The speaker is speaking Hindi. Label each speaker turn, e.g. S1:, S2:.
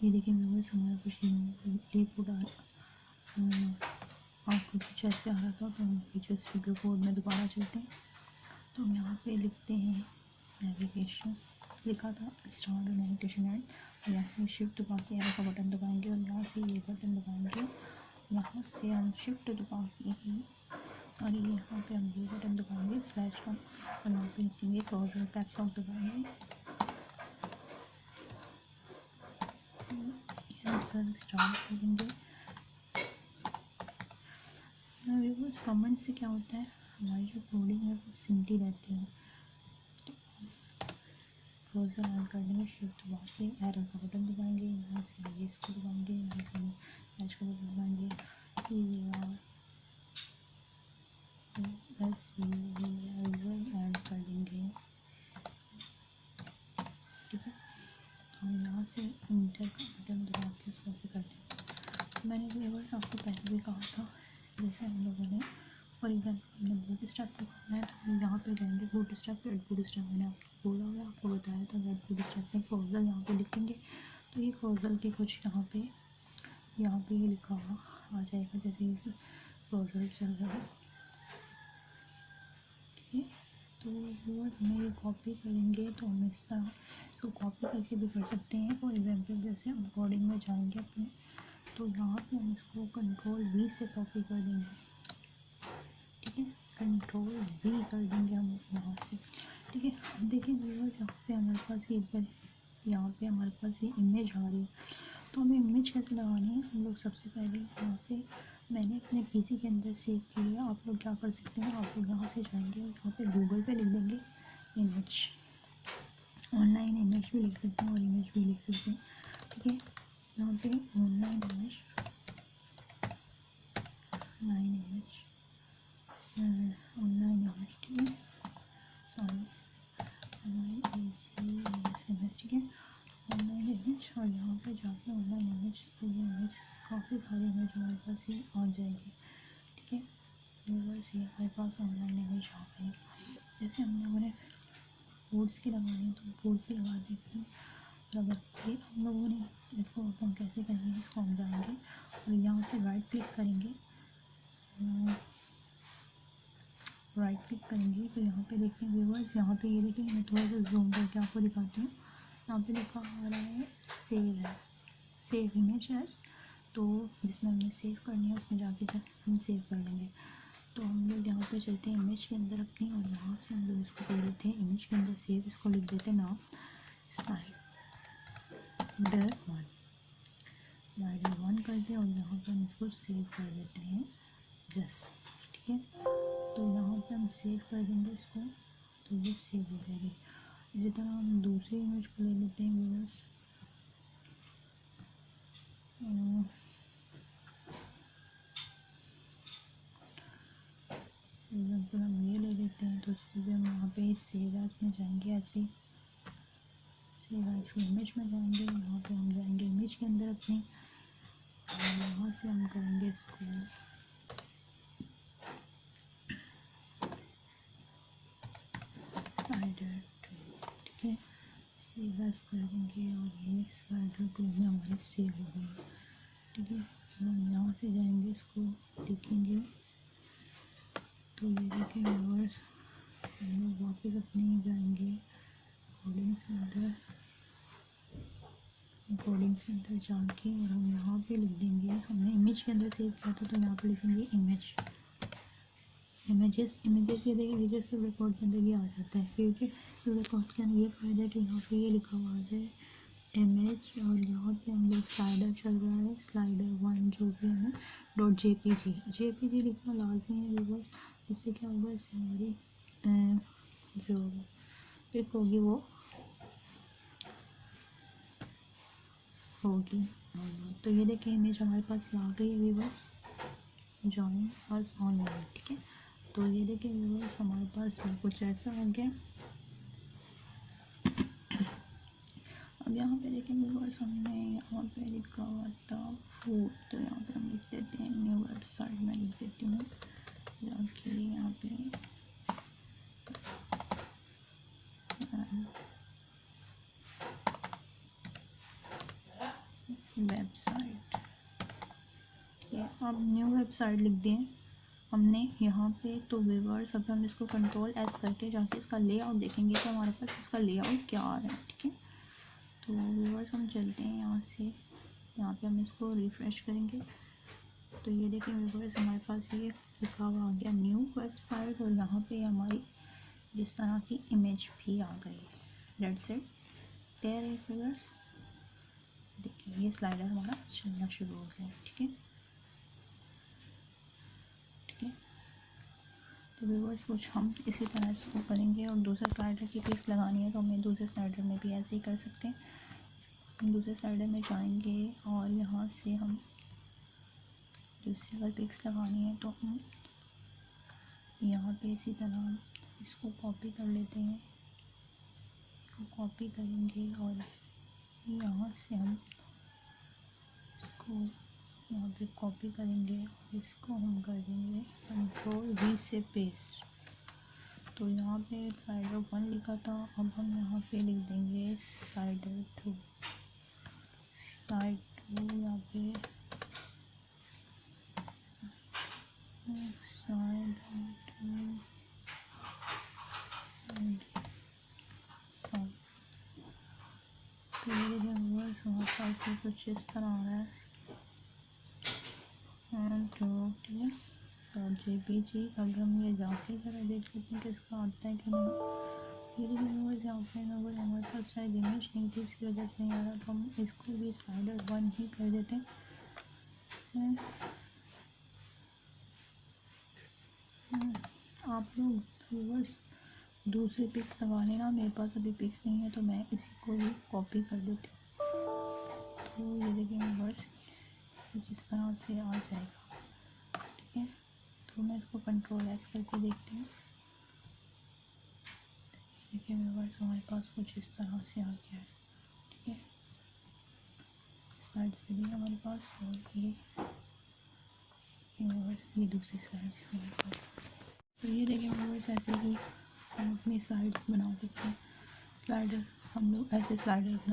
S1: ये देखिए व्यूअर्स, हमारा कुछ रिपोर्ट आउटपुट कुछ ऐसे आ रहा था। तो हम फीचर्स फिगर कोड में दोबारा चलते हैं। तो हम यहाँ पे लिखते हैं नेविगेशन, लिखा था स्टार्ट नेविगेशन एंड, यहाँ पे शिफ्ट दबा के एरो का बटन दबाएंगे और यहाँ से ये बटन दबाएंगे। यहाँ से हम शिफ्ट दबा के सॉरी यहाँ पे हम ये बटन दबाएंगे स्लैश का, और यहाँ पे लिखेंगे ब्राउज़र कैप्स लॉक दबाएंगे। यहाँ से स्टार्ट करेंगे। व्यूअर्स कमेंट से क्या होता है, हमारी जो कोडिंग है वो सिंपली रहती है। ब्राउज़र ऑन कर देंगे, शिफ्ट दबा के एरो का बटन दबाएंगे, यहाँ से ये इसको दबाएंगे, यहाँ से स्लैश का बटन दबाएंगे, ऐड कर देंगे। ठीक है, हम यहाँ से इंटर का बटन दबा के इसको ऐसे कर देंगे। मैंने व्यूअर्स आपको पहले भी कहा था, जैसे हम लोगों ने फॉर एग्जाम्पल हमने बूटस्ट्रैप को करना है तो यहाँ पे जाएंगे बूटस्ट्रैप मैंने आपको बोला हुआ, आपको बताया था गेट बूटस्ट्रैप में क्लोजल यहाँ पे लिखेंगे। तो ये क्लोजल के कुछ यहाँ पे ये लिखा हुआ आ जाएगा, जैसे ये क्लोजल चल रहा है। ठीक है, तो वो हमें ये कॉपी करेंगे तो हम इस तरह इसको कॉपी करके भी कर सकते हैं। फॉर एग्जाम्पल जैसे हम कोडिंग में जाएंगे अपने, तो यहाँ पे हम इसको कंट्रोल V से कॉपी कर देंगे। ठीक है, कंट्रोल V कर देंगे हम यहाँ से। ठीक है, अब देखिए व्यूअर्स, यहाँ पे हमारे पास ये इमेज आ रही है। तो हमें इमेज कैसे लगानी है, हम लोग सबसे पहले यहाँ से, मैंने अपने पीसी के अंदर सेव की है। आप लोग क्या कर सकते हैं, आप लोग यहाँ से जाएंगे और यहाँ पे गूगल पे लिख देंगे इमेज, ऑनलाइन इमेज भी लिख सकते हैं और इमेज भी लिख सकते हैं। ठीक है, यहाँ पे ऑनलाइन इमेज ठीक है, सॉरी ठीक है, ऑनलाइन इमेज, और यहाँ पे जाके ऑनलाइन इमेज, तो ये इमेज काफ़ी सारी इमेज हमारे पास ये आ जाएगी। ठीक है व्यूअर्स, ये हमारे पास ऑनलाइन इमेज आ गई। जैसे हम लोगों ने फूड्स की लगानी है तो फूड्स की लगा देते हैं। और अगर फिर हम लोगों ने इसको हम कैसे करेंगे, इसको हम जाएंगे और यहाँ से राइट क्लिक करेंगे, तो यहाँ पे देखिए व्यूअर्स, यहाँ पे ये देखिए, मैं थोड़ा सा जूम करके आपको दिखाती हूँ। यहाँ पे लिखा आ रहा है सेव इमेज एज, तो जिसमें हमने सेव करनी है उसमें जाके हम सेव कर लेंगे। तो हम लोग यहाँ पे चलते हैं इमेज के अंदर अपनी, और यहाँ से हम लोग इसको कर लेते हैं इमेज के अंदर सेव, इसको लिख देते हैं नाम स्लाइडर 1 करते हैं, और यहाँ पे हम इसको सेव कर देते हैं ठीक है, तो यहाँ पे हम सेव कर देंगे इसको, तो ये सेव हो जाएगी। इसी तरह हम दूसरी इमेज को ले लेते हैं व्यूअर्स, एग्जाम्पल हम ये ले लेते हैं, तो उसको भी हम यहाँ पे सेव एज में जाएंगे, ऐसे सेव एज की इमेज में जाएंगे, यहाँ पे हम जाएंगे इमेज के अंदर अपनी, और यहाँ से हम करेंगे इसको स्लाइडर 2। ठीक है, सेव एज कर देंगे और ये स्लाइडर 2 में हमारी सेव हो गई। ठीक है, हम यहाँ से जाएंगे, इसको देखेंगे, तो ये देखिए व्यूअर्स, हम लोग वापस अपने जाएंगे कोडिंग से अंदर जाके, और हम यहाँ पे लिख देंगे, हमने इमेज के अंदर सेव किया था तो यहाँ पे लिखेंगे इमेजेस। ये देखिए विजय सूर्य रिकॉर्ड के अंदर ये आ जाता है। फिर सूर्य रिकॉर्ड के अंदर ये फ़ायदा है कि यहाँ पे ये लिखा हुआ है इमेज, और यहाँ पे हम लोग स्लाइडर चल रहा है, स्लाइडर 1 जो भी है JPG लिखना लाजमी है व्यूअर्स। इससे क्या होगा, इससे हमारी जो पिक होगी वो होगी। तो ये देखिए इमेज हमारे पास आ गई है व्यूअर्स, जॉइन अस ऑनलाइन। ठीक है, तो ये देखिए व्यूअर्स, हमारे पास ये कुछ ऐसा आ गया। अब यहाँ पे देखिए व्यूअर्स, हमने यहाँ पे लिखा हुआ था फूड, तो यहाँ पे हम लिख देते हैं न्यू वेबसाइट में लिख देती हूँ जाके यहाँ पे न्यू वेबसाइट लिख दें हमने यहाँ पे, तो व्यूअर्स अब हम इसको कंट्रोल एस करके जाके इसका लेआउट देखेंगे कि हमारे पास इसका लेआउट क्या आ रहा है। ठीक है, तो व्यूअर्स हम चलते हैं यहाँ से, यहाँ पे हम इसको रिफ़्रेश करेंगे तो ये देखिए व्यूअर्स हमारे पास ये लिखा हुआ आ गया न्यू वेबसाइट, और यहाँ पे हमारी जिस तरह की इमेज भी आ गई है। दैट्स इट, क्लियर है व्यूअर्स। देखिए ये स्लाइडर हमारा चलना शुरू हो गया। ठीक है, ठीक है, तो व्यूअर्स कुछ हम इसी तरह इसको करेंगे, और दूसरे स्लाइडर की पिक्स लगानी है तो हमें दूसरे स्लाइडर में भी ऐसे ही कर सकते हैं। हम दूसरे स्लाइडर में जाएंगे और यहाँ से हम दूसरी अगर पिक्स लगानी है तो हम यहाँ पे इसी तरह इसको कॉपी कर लेते हैं, इसको कॉपी करेंगे और यहाँ से हम इसको यहाँ पे कॉपी करेंगे और इसको हम कर देंगे कंट्रोल V से पेस्ट। तो यहाँ पे स्लाइडर 1 लिखा था, अब हम यहाँ पे लिख देंगे स्लाइडर 2, स्लाइड 2 यहाँ पे स्लाइड 2 तो ये व्यूअर्स हमारे पास ये कुछ इस तरह आ रहा है। तो ठीक है, तो JPG अब हम ये जाके ज़रा देख लेते हैं कि इसका आता है कि नहीं। ये देखिए व्यूअर्स यहाँ पे अगर हमारे पास शायद इमेज नहीं थी इसकी वजह से नहीं आ रहा, तो हम इसको भी स्लाइडर 1 ही कर देते हैं। आप लोग व्यूअर्स दूसरे पिक्स लगा लेना, मेरे पास अभी पिक्स नहीं है तो मैं इसी को ही कॉपी कर देती हूँ। तो ये देखिए व्यूअर्स जिस तरह से आ जाएगा। ठीक है, तो मैं इसको कंट्रोल एस करके देखती हूँ। देखिए व्यूअर्स हमारे पास कुछ इस तरह से आ गया है। ठीक है, स्लाइड से भी हमारे पास, और ये व्यूअर्स ये दूसरी स्लाइड से हमारे पास। तो ये देखिए व्यूअर्स ऐसे ही हम अपनी स्लाइड्स बना सकते हैं। स्लाइडर हम लोग ऐसे स्लाइडर बना